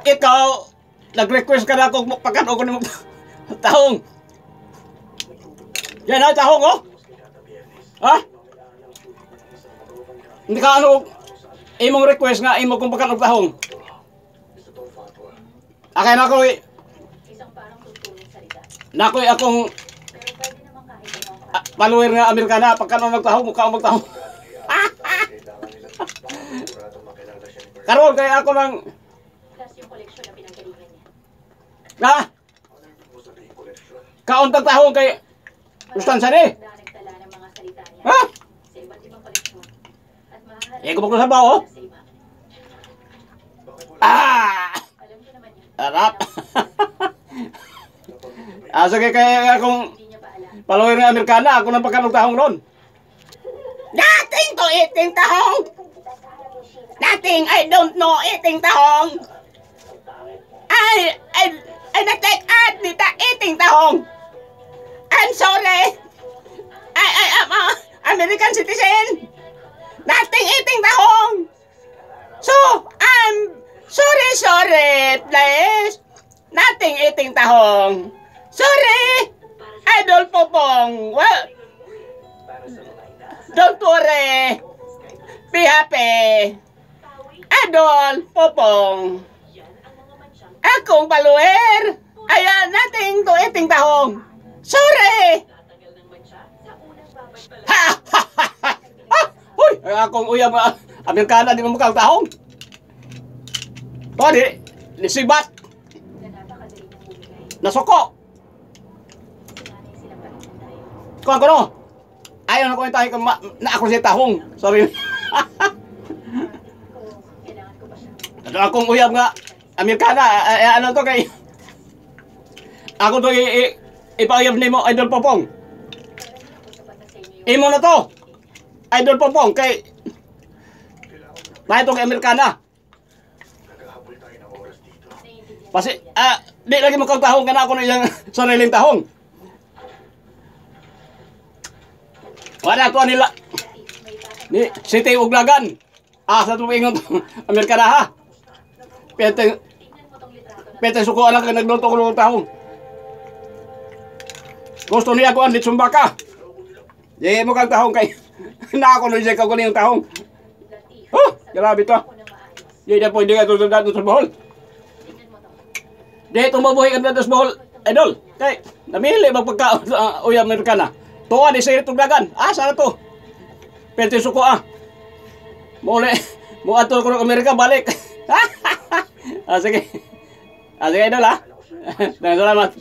Ikaw, nag-request ka na akong pagkano ko ng tahong. Yan ha, tahong oh. Ha? Hindi ka ano, imong request nga, imong kung pagkano tahong. Akay na ako nakoy akong follower nga Amerikana, pagkano magtahong, mukha magtahong. Karon kaya ako lang na kauntang tahong kay Sustansa ni. Ha? Ego ko sa bao. Harap. Sige kaya akong follower ng Amerikana, ako nang pagkanong tahong ron. Nothing to eating tahong. Nothing, I don't know eating tahong. I not take dita eating tahong. I'm sorry. I am a American citizen. Nothing eating tahong. So, I'm sorry, please. Nothing eating tahong. Sorry, Idol Popong. Well, don't worry. Be happy. Idol Popong. Akong follower. Ayan, nothing to eating tahong. Sorry. Ha ha ha ha. Hoy, akong uyab Amerikana di mo mukhang tahong. To di sibat. Nasoko. Kung ako no, ayaw na ko yung tahong na ako siya tahong. Sorry. Ito akong uyab nga Amerikana, ano to kay ako to ipauyab ni mo, Idol Popong. Imo na to, Idol Popong, kay na itong Amerikana. Kasi, di lagi mo kang tahong ka na ako na yung sariling tahong. Wala to nila. Ni City Uglagan. Sa tuwingon to, Amerikana ha. Peteng suko anak ka nagluto ko ng tahong. Gusto niya ko ang litsumbaka. Di mo kang tahong kay na ako nung siya kagunin yung tahong. Oh, grabe to. Di na po hindi ka tutulad sa Bohol. Di tumabuhay ka na sa Bohol, Idol. Kay namili magpagkaon sa uyab Amerikana. Tuwa ni Sir Tuglagan. Sana to. Peteng suko Muli, mo ato ko ng Amerika balik. Sige. Sige Idol ha. Salamat.